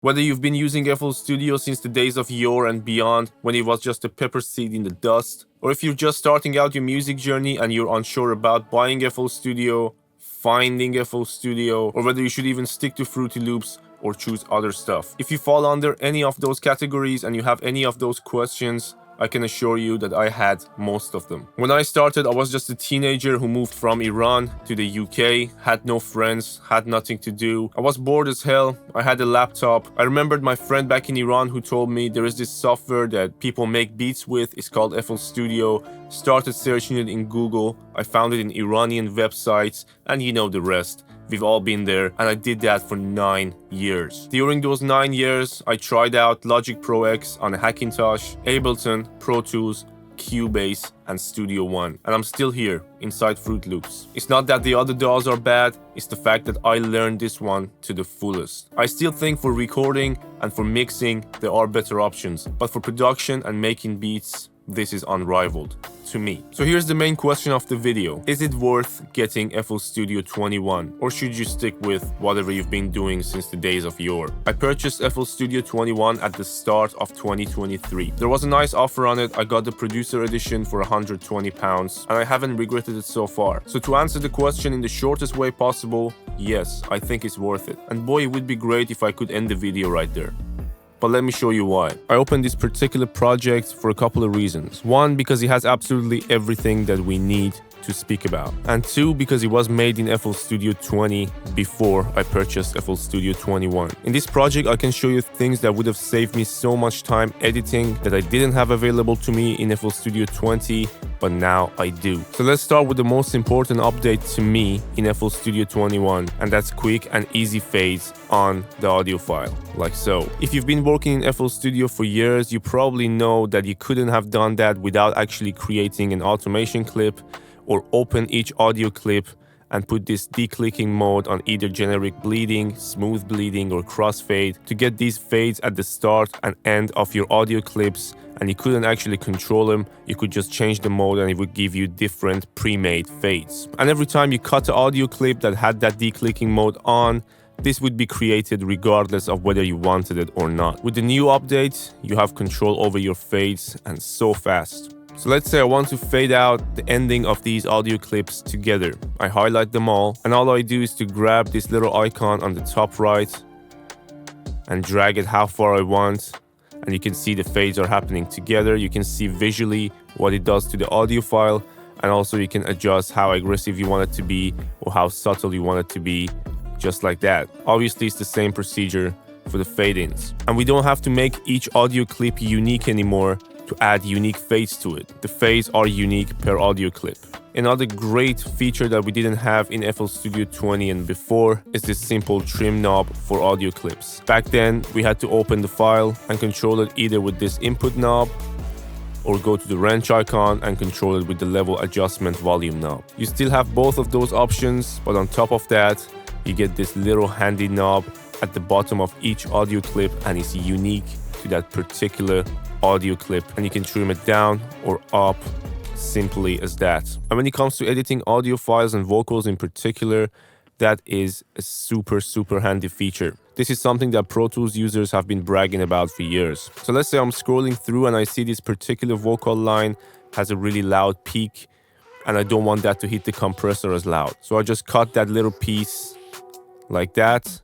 Whether you've been using FL Studio since the days of yore and beyond, when it was just a pepper seed in the dust, or if you're just starting out your music journey and you're unsure about buying FL Studio, finding FL Studio, or whether you should even stick to Fruity Loops or choose other stuff. If you fall under any of those categories and you have any of those questions, I can assure you that I had most of them. When I started, I was just a teenager who moved from Iran to the UK, had no friends, had nothing to do. I was bored as hell. I had a laptop. I remembered my friend back in Iran who told me there is this software that people make beats with. It's called FL Studio. Started searching it in Google. I found it in Iranian websites, and you know the rest. We've all been there, and I did that for 9 years. During those 9 years, I tried out Logic Pro X on a Hackintosh, Ableton, Pro Tools, Cubase, and Studio One. And I'm still here, inside Fruit Loops. It's not that the other DAWs are bad, it's the fact that I learned this one to the fullest. I still think for recording and for mixing, there are better options. But for production and making beats, this is unrivaled to me. So here's the main question of the video. Is it worth getting FL Studio 21, or should you stick with whatever you've been doing since the days of yore? I purchased FL Studio 21 at the start of 2023. There was a nice offer on it. I got the producer edition for £120 and I haven't regretted it so far. So to answer the question in the shortest way possible, yes, I think it's worth it. And boy, it would be great if I could end the video right there. But let me show you why. I opened this particular project for a couple of reasons. One, because it has absolutely everything that we need to speak about. And two, because it was made in FL Studio 20 before I purchased FL Studio 21. In this project, I can show you things that would have saved me so much time editing that I didn't have available to me in FL Studio 20, but now I do. So let's start with the most important update to me in FL Studio 21, and that's quick and easy fades on the Audiophile, like so. If you've been working in FL Studio for years, you probably know that you couldn't have done that without actually creating an automation clip or open each audio clip and put this declicking mode on either generic bleeding, smooth bleeding, or crossfade to get these fades at the start and end of your audio clips, and you couldn't actually control them. You could just change the mode and it would give you different pre-made fades. And every time you cut the audio clip that had that declicking mode on, this would be created regardless of whether you wanted it or not. With the new update, you have control over your fades, and so fast. So let's say I want to fade out the ending of these audio clips together. I highlight them all, and all I do is to grab this little icon on the top right and drag it how far I want. And you can see the fades are happening together. You can see visually what it does to the audio file, and also you can adjust how aggressive you want it to be or how subtle you want it to be, just like that. Obviously, it's the same procedure for the fade-ins. And we don't have to make each audio clip unique anymore to add unique fades to it. The fades are unique per audio clip. Another great feature that we didn't have in FL Studio 20 and before is this simple trim knob for audio clips. Back then, we had to open the file and control it either with this input knob or go to the wrench icon and control it with the level adjustment volume knob. You still have both of those options, but on top of that, you get this little handy knob at the bottom of each audio clip, and it's unique to that particular audio clip, and you can trim it down or up simply as that. And when it comes to editing audio files and vocals in particular, that is a super handy feature. This is something that Pro Tools users have been bragging about for years. So let's say I'm scrolling through and I see this particular vocal line has a really loud peak, and I don't want that to hit the compressor as loud. So I just cut that little piece like that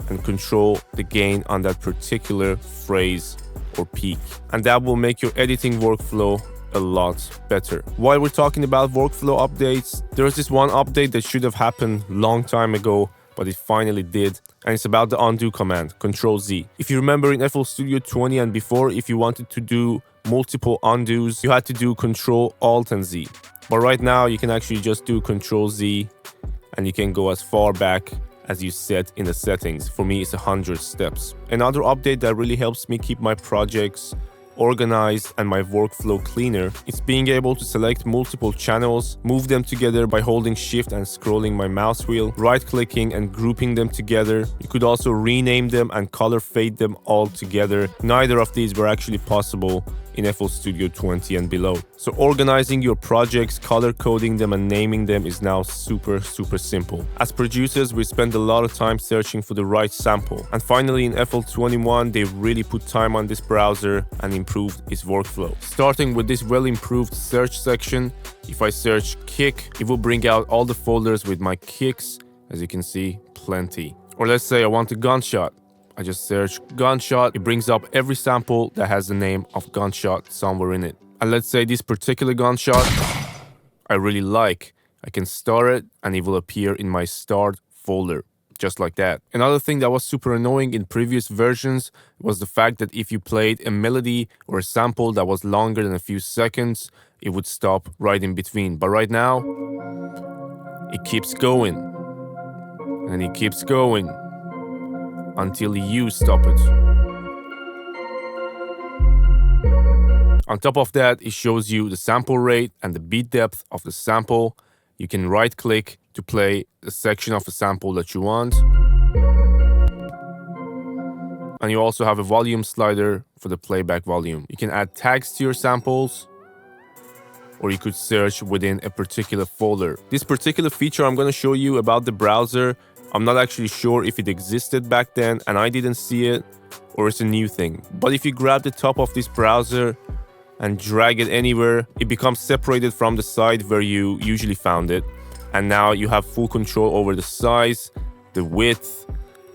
and control the gain on that particular phrase or peak. And that will make your editing workflow a lot better. While we're talking about workflow updates, there's this one update that should have happened long time ago, but it finally did. And it's about the undo command, Control Z. If you remember in FL Studio 20 and before, if you wanted to do multiple undos, you had to do Control Alt and Z. But right now you can actually just do Control Z and you can go as far back as you set in the settings. For me, it's 100 steps. Another update that really helps me keep my projects organized and my workflow cleaner is being able to select multiple channels, move them together by holding Shift and scrolling my mouse wheel, right-clicking and grouping them together. You could also rename them and color fade them all together. Neither of these were actually possible in FL Studio 20 and below. So organizing your projects, color coding them and naming them is now super simple. As producers, we spend a lot of time searching for the right sample. And finally in FL21, they really put time on this browser and improved its workflow. Starting with this well-improved search section, if I search kick, it will bring out all the folders with my kicks. As you can see, plenty. Or let's say I want a gunshot. I just search gunshot. It brings up every sample that has the name of gunshot somewhere in it. And let's say this particular gunshot I really like. I can star it and it will appear in my starred folder. Just like that. Another thing that was super annoying in previous versions was the fact that if you played a melody or a sample that was longer than a few seconds, it would stop right in between. But right now, it keeps going. And it keeps going until you stop it. On top of that, it shows you the sample rate and the beat depth of the sample. You can right click to play a section of a sample that you want. And you also have a volume slider for the playback volume. You can add tags to your samples, or you could search within a particular folder. This particular feature I'm going to show you about the browser, I'm not actually sure if it existed back then and I didn't see it, or it's a new thing. But if you grab the top of this browser and drag it anywhere, it becomes separated from the side where you usually found it. And now you have full control over the size, the width,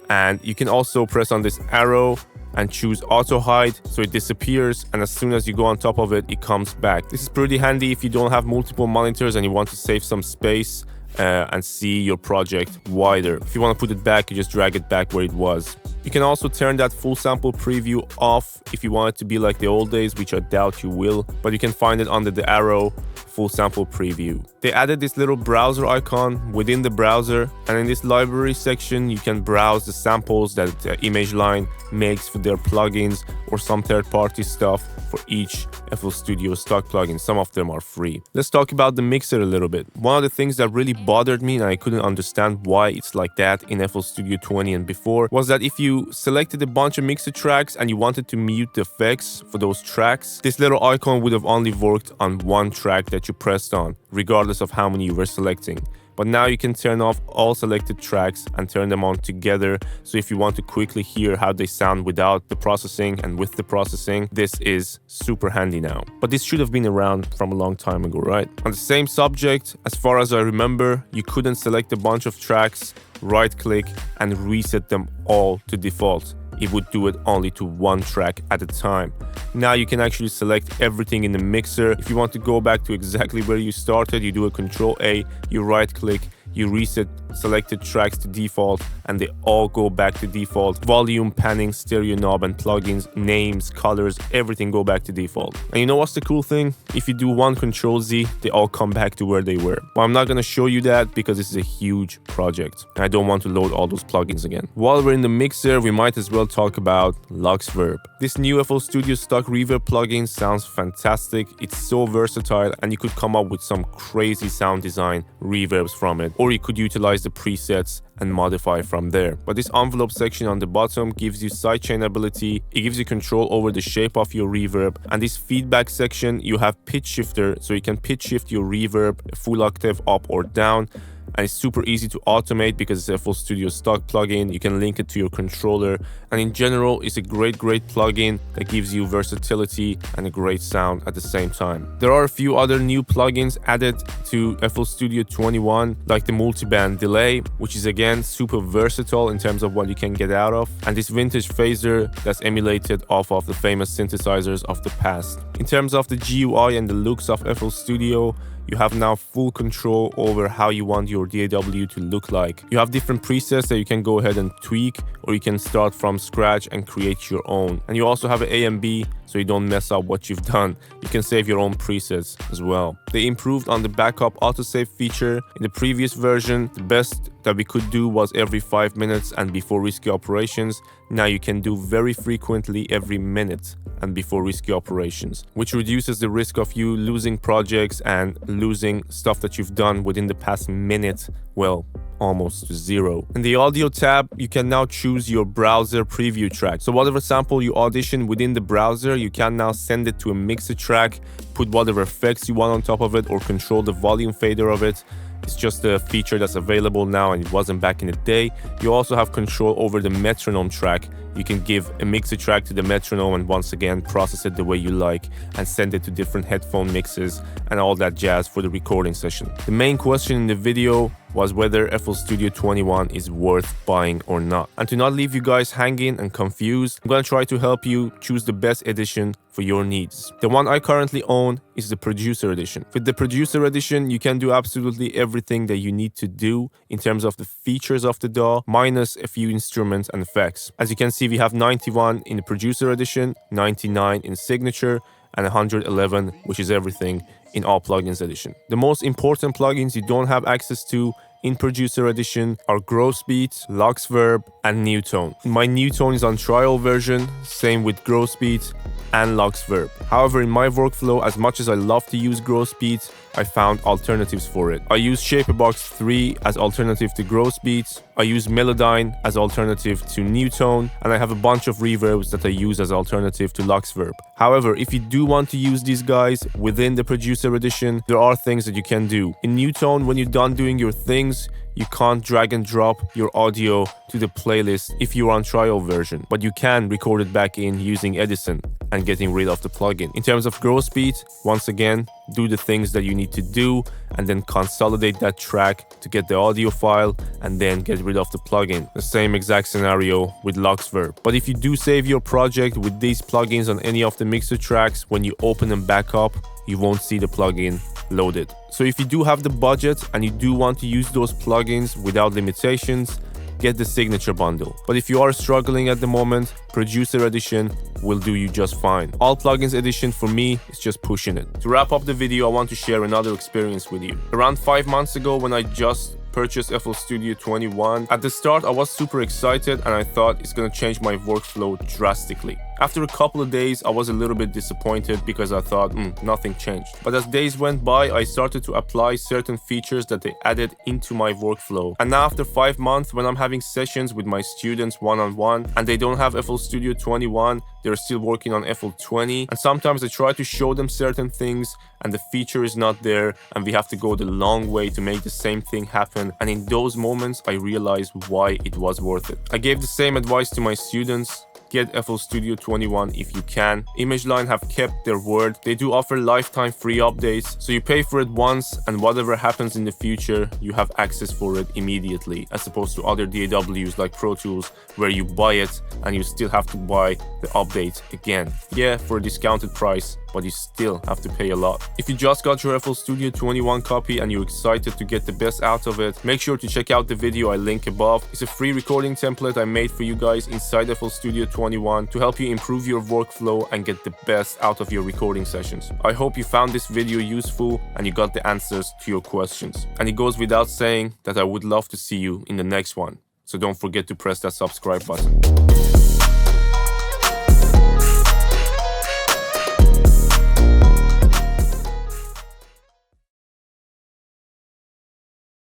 and you can also press on this arrow and choose auto hide so it disappears, and as soon as you go on top of it, it comes back. This is pretty handy if you don't have multiple monitors and you want to save some space and see your project wider. If you want to put it back, you just drag it back where it was. You can also turn that full sample preview off if you want it to be like the old days, which I doubt you will, but you can find it under the arrow, full sample preview. They added this little browser icon within the browser, and in this library section you can browse the samples that ImageLine makes for their plugins or some third-party stuff for each FL Studio stock plugin. Some of them are free. Let's talk about the mixer a little bit. One of the things that really bothered me, and I couldn't understand why it's like that in FL Studio 20 and before, was that if you selected a bunch of mixer tracks and you wanted to mute the effects for those tracks, this little icon would have only worked on one track that you pressed on, regardless of how many you were selecting. But now you can turn off all selected tracks and turn them on together. So if you want to quickly hear how they sound without the processing and with the processing, this is super handy now. But this should have been around from a long time ago, right? On the same subject, as far as I remember, you couldn't select a bunch of tracks, right click and reset them all to default. It would do it only to one track at a time. Now you can actually select everything in the mixer. If you want to go back to exactly where you started, you do a Control A, you right click, you reset selected tracks to default, and they all go back to default. Volume, panning, stereo knob and plugins, names, colors, everything go back to default. And you know what's the cool thing? If you do one Control Z, they all come back to where they were. But I'm not gonna show you that because this is a huge project. I don't want to load all those plugins again. While we're in the mixer, we might as well talk about Luxverb. This new FL Studio stock reverb plugin sounds fantastic. It's so versatile and you could come up with some crazy sound design reverbs from it. Or you could utilize the presets and modify from there. But this envelope section on the bottom gives you sidechain ability, it gives you control over the shape of your reverb, and this feedback section you have pitch shifter, so you can pitch shift your reverb a full octave up or down. And it's super easy to automate because it's a FL Studio stock plugin. You can link it to your controller, and in general it's a great plugin that gives you versatility and a great sound at the same time. There are a few other new plugins added to FL Studio 21, like the multiband delay, which is again super versatile in terms of what you can get out of, and this vintage phaser that's emulated off of the famous synthesizers of the past. In terms of the GUI and the looks of FL Studio, you have now full control over how you want your DAW to look like. You have different presets that you can go ahead and tweak, or you can start from scratch and create your own. And you also have an A and B, so you don't mess up what you've done. You can save your own presets as well. They improved on the backup autosave feature. In the previous version, the best that we could do was every 5 minutes and before risky operations. Now you can do very frequently every minute and before risky operations, which reduces the risk of you losing projects and losing stuff that you've done within the past minute, well, almost to zero. In the audio tab, you can now choose your browser preview track. So whatever sample you audition within the browser, you can now send it to a mixer track, put whatever effects you want on top of it, or control the volume fader of it. It's just a feature that's available now and it wasn't back in the day. You also have control over the metronome track. You can give a mixer track to the metronome and once again process it the way you like and send it to different headphone mixes and all that jazz for the recording session. The main question in the video was whether FL Studio 21 is worth buying or not. And to not leave you guys hanging and confused, I'm gonna try to help you choose the best edition for your needs. The one I currently own is the Producer Edition. With the Producer Edition, you can do absolutely everything that you need to do in terms of the features of the DAW, minus a few instruments and effects. As you can see, we have 91 in the Producer Edition, 99 in Signature, and 111, which is everything, in All Plugins Edition. The most important plugins you don't have access to in Producer Edition are Gross Beat, Lux Verb, and Newtone. My Newtone is on trial version, same with Gross Beat and Lux Verb. However, in my workflow, as much as I love to use Gross Beat, I found alternatives for it. I use Shaperbox 3 as alternative to Gross Beats, I use Melodyne as alternative to Newtone, and I have a bunch of reverbs that I use as alternative to Lux Verb. However, if you do want to use these guys within the Producer Edition, there are things that you can do. In Newtone, when you're done doing your things, you can't drag and drop your audio to the playlist if you're on trial version, but you can record it back in using Edison and getting rid of the plugin. In terms of Gross Beat, once again, do the things that you need to do and then consolidate that track to get the audio file and then get rid of the plugin. The same exact scenario with Lux Verb. But if you do save your project with these plugins on any of the mixer tracks, when you open them back up, you won't see the plugin loaded. So if you do have the budget and you do want to use those plugins without limitations, get the Signature bundle. But if you are struggling at the moment, Producer Edition will do you just fine. All Plugins Edition for me is just pushing it. To wrap up the video, I want to share another experience with you. Around 5 months ago, when I just purchased FL Studio 21, at the start I was super excited and I thought it's gonna change my workflow drastically. After a couple of days, I was a little bit disappointed because I thought, nothing changed. But as days went by, I started to apply certain features that they added into my workflow. And now after 5 months, when I'm having sessions with my students one-on-one and they don't have FL Studio 21, they're still working on FL 20. And sometimes I try to show them certain things and the feature is not there and we have to go the long way to make the same thing happen. And in those moments, I realized why it was worth it. I gave the same advice to my students. Get FL Studio 21 if you can. ImageLine have kept their word. They do offer lifetime free updates, so you pay for it once and whatever happens in the future, you have access for it immediately, as opposed to other DAWs like Pro Tools where you buy it and you still have to buy the update again. Yeah, for a discounted price, but you still have to pay a lot. If you just got your FL Studio 21 copy and you're excited to get the best out of it, make sure to check out the video I link above. It's a free recording template I made for you guys inside FL Studio 21 to help you improve your workflow and get the best out of your recording sessions. I hope you found this video useful and you got the answers to your questions. And it goes without saying that I would love to see you in the next one. So don't forget to press that subscribe button.